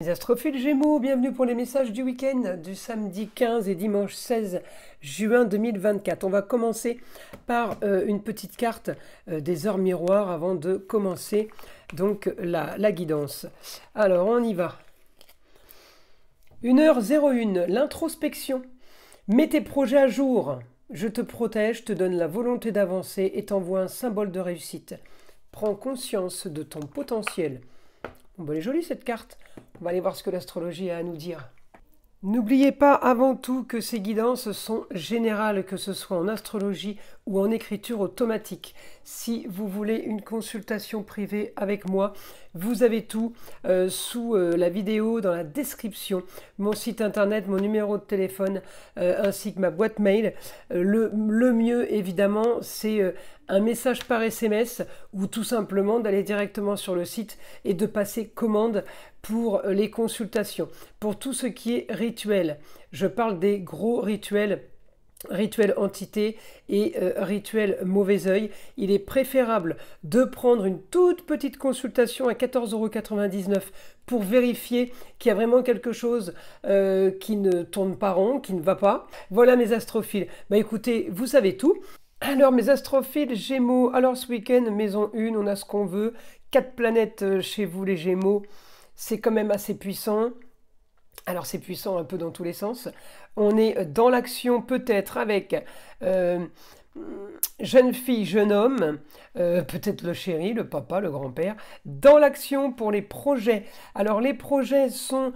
Les astrophiles Gémeaux, bienvenue pour les messages du week-end du samedi 15 et dimanche 16 juin 2024. On va commencer par une petite carte des heures miroirs avant de commencer donc la guidance. Alors on y va. 1h01, l'introspection. Mets tes projets à jour. Je te protège, te donne la volonté d'avancer et t'envoie un symbole de réussite. Prends conscience de ton potentiel. Bon, ben, elle est jolie cette carte. On va aller voir ce que l'astrologie a à nous dire. N'oubliez pas avant tout que ces guidances sont générales, que ce soit en astrologie ou en écriture automatique. Si vous voulez une consultation privée avec moi, vous avez tout sous la vidéo, dans la description, mon site internet, mon numéro de téléphone, ainsi que ma boîte mail. Le mieux, évidemment, c'est un message par SMS ou tout simplement d'aller directement sur le site et de passer commande pour les consultations. Pour tout ce qui est rituel, je parle des gros rituels, rituel entité et rituel mauvais œil. Il est préférable de prendre une toute petite consultation à 14,99 € pour vérifier qu'il y a vraiment quelque chose qui ne tourne pas rond, qui ne va pas. Voilà mes astrophiles. Bah écoutez, vous savez tout. Alors mes astrophiles Gémeaux, alors ce week-end, maison 1, on a ce qu'on veut. 4 planètes chez vous les Gémeaux, c'est quand même assez puissant. Alors c'est puissant un peu dans tous les sens. On est dans l'action peut-être avec jeune fille, jeune homme, peut-être le chéri, le papa, le grand-père. Dans l'action pour les projets. Alors les projets sont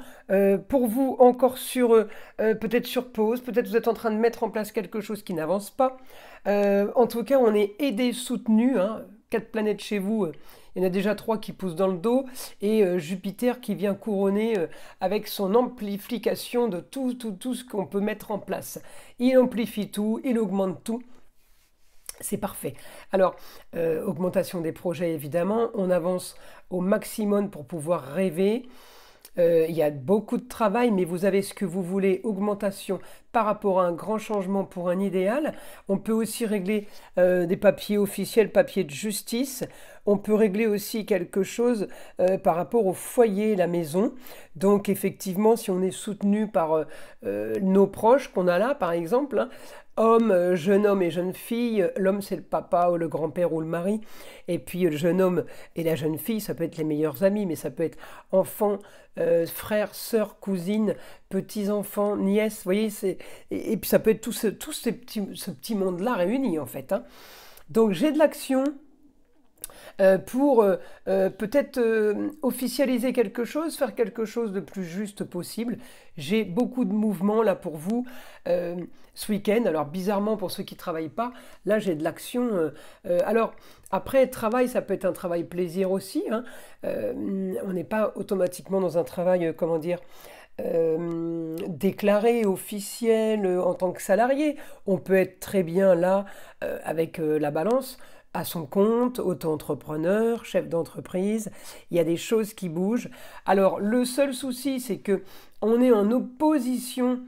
pour vous encore sur peut-être sur pause, peut-être vous êtes en train de mettre en place quelque chose qui n'avance pas. En tout cas, on est aidé, soutenu. 4 planètes chez vous. Il y en a déjà 3 qui poussent dans le dos et Jupiter qui vient couronner avec son amplification de tout ce qu'on peut mettre en place. Il amplifie tout, il augmente tout. C'est parfait. Alors, augmentation des projets évidemment, on avance au maximum pour pouvoir rêver. Il y a beaucoup de travail, mais vous avez ce que vous voulez, augmentation par rapport à un grand changement pour un idéal. On peut aussi régler des papiers officiels, papiers de justice. On peut régler aussi quelque chose par rapport au foyer, la maison. Donc effectivement, si on est soutenu par nos proches qu'on a là, par exemple, homme et jeune fille, l'homme c'est le papa ou le grand-père ou le mari, et puis le jeune homme et la jeune fille, ça peut être les meilleurs amis, mais ça peut être enfants, frères, sœurs, cousines, petits-enfants, nièces, vous voyez, et puis ça peut être ce petit monde-là réuni en fait. Donc j'ai de l'action pour peut-être officialiser quelque chose, faire quelque chose de plus juste possible. J'ai beaucoup de mouvements là pour vous ce week-end. Alors bizarrement pour ceux qui ne travaillent pas, là j'ai de l'action. Alors après travail, ça peut être un travail plaisir aussi. On n'est pas automatiquement dans un travail, comment dire, déclaré, officiel en tant que salarié. On peut être très bien là avec la balance, à son compte, auto-entrepreneur, chef d'entreprise, il y a des choses qui bougent. Alors le seul souci, c'est que on est en opposition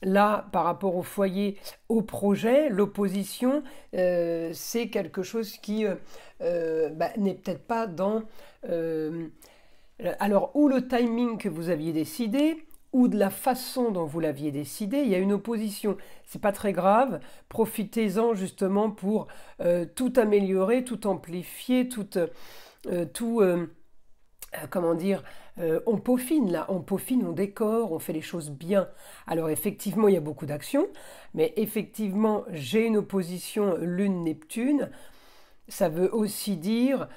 là par rapport au foyer, au projet. L'opposition, c'est quelque chose qui n'est peut-être pas dans alors ou le timing que vous aviez décidé, ou de la façon dont vous l'aviez décidé, il y a une opposition. C'est pas très grave, profitez-en justement pour tout améliorer, tout amplifier, comment dire, on peaufine là, on peaufine, on décore, on fait les choses bien. Alors effectivement, il y a beaucoup d'actions, mais effectivement, j'ai une opposition Lune-Neptune. Ça veut aussi dire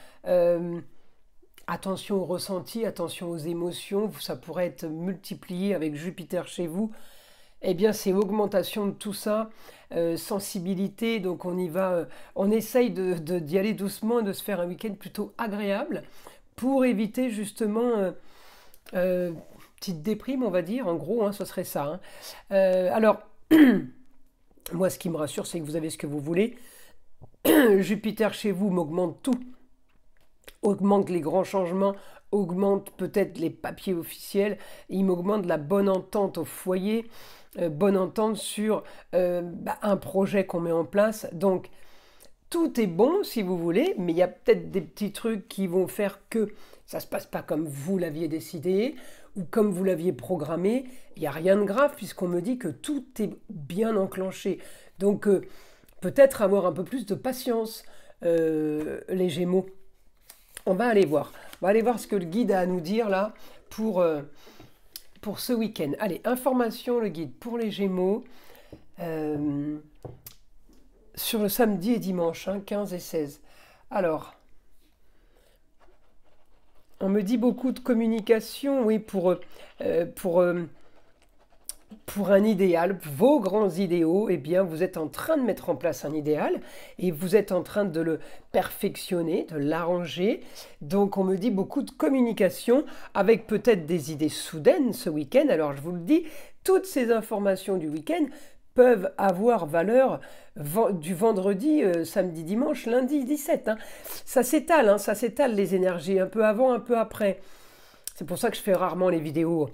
attention aux ressentis, attention aux émotions, ça pourrait être multiplié avec Jupiter chez vous. Eh bien, c'est augmentation de tout ça, sensibilité, donc on y va, on essaye d'y aller doucement et de se faire un week-end plutôt agréable pour éviter justement petite déprime, on va dire, en gros, ce serait ça. Alors, moi, ce qui me rassure, c'est que vous avez ce que vous voulez. Jupiter chez vous m'augmente tout. Augmente les grands changements, augmente peut-être les papiers officiels, il m'augmente la bonne entente au foyer, bonne entente sur un projet qu'on met en place. Donc tout est bon si vous voulez, mais il y a peut-être des petits trucs qui vont faire que ça ne se passe pas comme vous l'aviez décidé ou comme vous l'aviez programmé. Il n'y a rien de grave puisqu'on me dit que tout est bien enclenché. Donc peut-être avoir un peu plus de patience, les Gémeaux. On va aller voir. On va aller voir ce que le guide a à nous dire là pour ce week-end. Allez, information, le guide pour les Gémeaux. Sur le samedi et dimanche, 15 et 16. Alors, on me dit beaucoup de communication, oui, pour un idéal, vos grands idéaux, eh bien, vous êtes en train de mettre en place un idéal et vous êtes en train de le perfectionner, de l'arranger. Donc, on me dit beaucoup de communication avec peut-être des idées soudaines ce week-end. Alors, je vous le dis, toutes ces informations du week-end peuvent avoir valeur du vendredi, samedi, dimanche, lundi 17. Ça s'étale les énergies, un peu avant, un peu après. C'est pour ça que je fais rarement les vidéos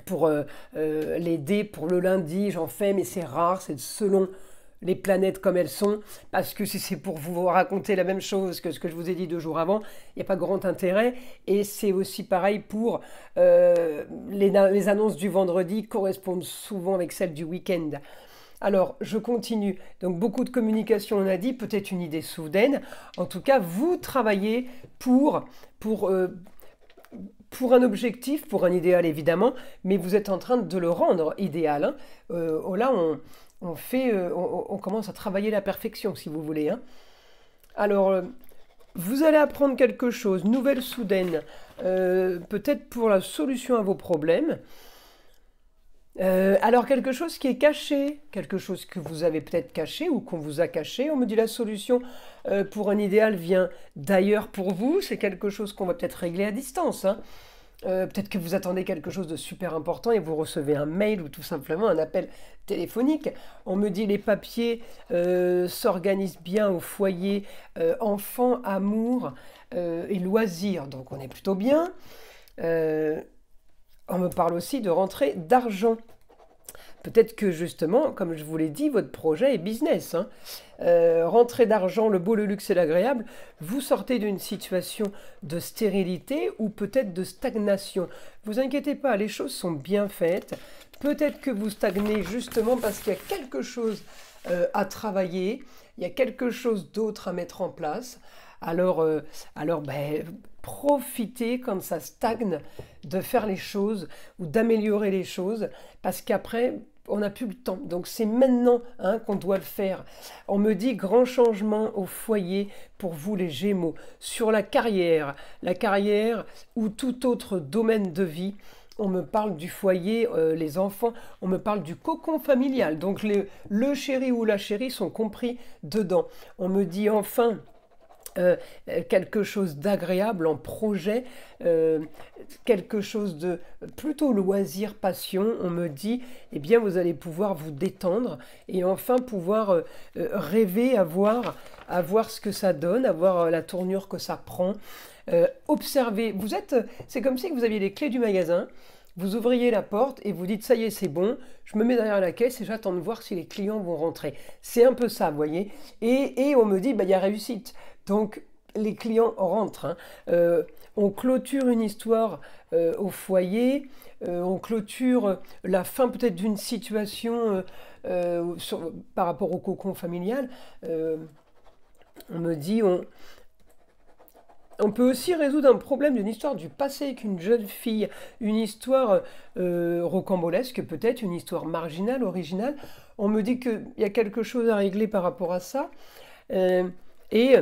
pour les dés pour le lundi, j'en fais, mais c'est rare, c'est selon les planètes comme elles sont, parce que si c'est pour vous raconter la même chose que ce que je vous ai dit 2 jours avant, il n'y a pas grand intérêt, et c'est aussi pareil pour les annonces du vendredi correspondent souvent avec celles du week-end. Alors, je continue. Donc, beaucoup de communication, on a dit, peut-être une idée soudaine. En tout cas, vous travaillez pour un objectif, pour un idéal évidemment, mais vous êtes en train de le rendre idéal. Là, on commence à travailler la perfection, si vous voulez. Alors, vous allez apprendre quelque chose, nouvelle soudaine, peut-être pour la solution à vos problèmes. Alors quelque chose qui est caché, quelque chose que vous avez peut-être caché ou qu'on vous a caché, on me dit la solution pour un idéal vient d'ailleurs pour vous, c'est quelque chose qu'on va peut-être régler à distance. Peut-être que vous attendez quelque chose de super important et vous recevez un mail ou tout simplement un appel téléphonique. On me dit les papiers s'organisent bien au foyer, enfants, amour et loisirs, donc on est plutôt bien. On me parle aussi de rentrée d'argent. Peut-être que justement, comme je vous l'ai dit, votre projet est business. Rentrée d'argent, le beau, le luxe et l'agréable, vous sortez d'une situation de stérilité ou peut-être de stagnation. Vous inquiétez pas, les choses sont bien faites. Peut-être que vous stagnez justement parce qu'il y a quelque chose à travailler, il y a quelque chose d'autre à mettre en place. Alors profitez quand ça stagne de faire les choses ou d'améliorer les choses parce qu'après, on n'a plus le temps. Donc c'est maintenant qu'on doit le faire. On me dit grand changement au foyer pour vous les Gémeaux. Sur la carrière ou tout autre domaine de vie, on me parle du foyer, les enfants, on me parle du cocon familial. Donc le chéri ou la chérie sont compris dedans. On me dit enfin quelque chose d'agréable en projet, quelque chose de plutôt loisir, passion, on me dit, eh bien vous allez pouvoir vous détendre et enfin pouvoir rêver à voir ce que ça donne, à voir la tournure que ça prend. Observez, c'est comme si vous aviez les clés du magasin, vous ouvriez la porte et vous dites ça y est c'est bon, je me mets derrière la caisse et j'attends de voir si les clients vont rentrer. C'est un peu ça, vous voyez. Et on me dit, il y a réussite. Donc, les clients rentrent. On clôture une histoire au foyer, on clôture la fin peut-être d'une situation par rapport au cocon familial. On me dit, on peut aussi résoudre un problème d'une histoire du passé avec une jeune fille, une histoire rocambolesque peut-être, une histoire marginale, originale. On me dit qu'il y a quelque chose à régler par rapport à ça. Et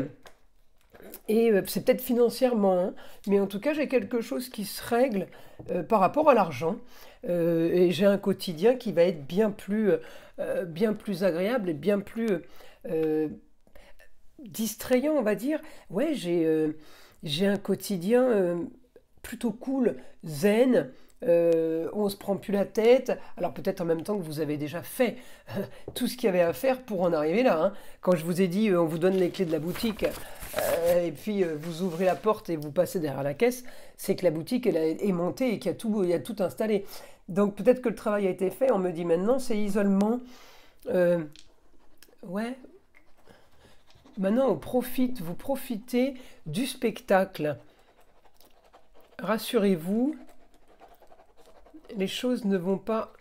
c'est peut-être financièrement, mais en tout cas j'ai quelque chose qui se règle par rapport à l'argent. Et j'ai un quotidien qui va être bien plus agréable et bien plus distrayant, on va dire. Ouais, j'ai un quotidien plutôt cool, zen. On se prend plus la tête. Alors peut-être en même temps que vous avez déjà fait tout ce qu'il y avait à faire pour en arriver là. Quand je vous ai dit on vous donne les clés de la boutique et puis vous ouvrez la porte et vous passez derrière la caisse, c'est que la boutique elle est montée et qu'il y a tout installé. Donc peut-être que le travail a été fait. On me dit maintenant c'est isolement. Ouais. Maintenant, vous profitez du spectacle. Rassurez-vous, les choses ne vont pas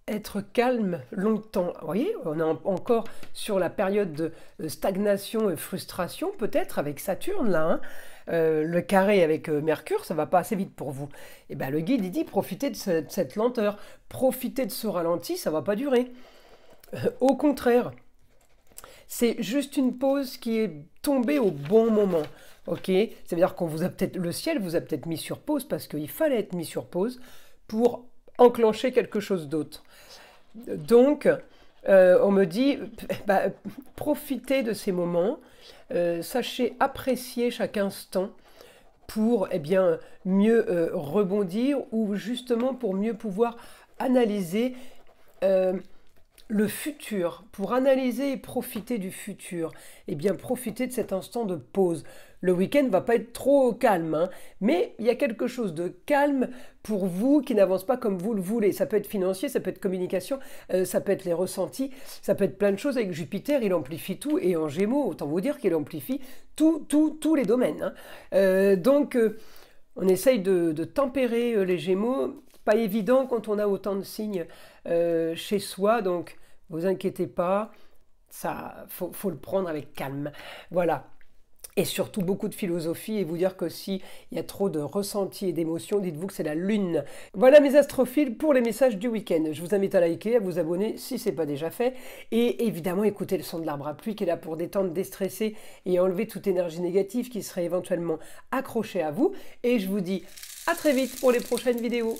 être calmes longtemps. Vous voyez, on est encore sur la période de stagnation et frustration, peut-être, avec Saturne, là. Hein. Le carré avec Mercure, ça va pas assez vite pour vous. Et bien, le guide, il dit, profitez de cette lenteur, profitez de ce ralenti, ça va pas durer. Au contraire, c'est juste une pause qui est tombée au bon moment. Ok, ça veut dire qu'on vous a peut-être, le ciel vous a peut-être mis sur pause parce qu'il fallait être mis sur pause pour enclencher quelque chose d'autre. Donc, on me dit, bah, profitez de ces moments, sachez apprécier chaque instant pour bien, mieux rebondir ou justement pour mieux pouvoir analyser le futur, pour analyser et profiter du futur, et bien profiter de cet instant de pause. Le week-end ne va pas être trop calme, hein, mais il y a quelque chose de calme pour vous qui n'avance pas comme vous le voulez. Ça peut être financier, ça peut être communication, ça peut être les ressentis, ça peut être plein de choses. Avec Jupiter, il amplifie tout, et en Gémeaux, autant vous dire qu'il amplifie tous les domaines. Hein. Donc, on essaye de tempérer les Gémeaux. Pas évident quand on a autant de signes chez soi, donc vous inquiétez pas, ça faut le prendre avec calme. Voilà. Et surtout beaucoup de philosophie et vous dire que s'il y a trop de ressentis et d'émotions, dites-vous que c'est la lune. Voilà mes astrophiles pour les messages du week-end. Je vous invite à liker, à vous abonner si ce n'est pas déjà fait. Et évidemment, écoutez le son de l'arbre à pluie qui est là pour détendre, déstresser et enlever toute énergie négative qui serait éventuellement accrochée à vous. Et je vous dis à très vite pour les prochaines vidéos.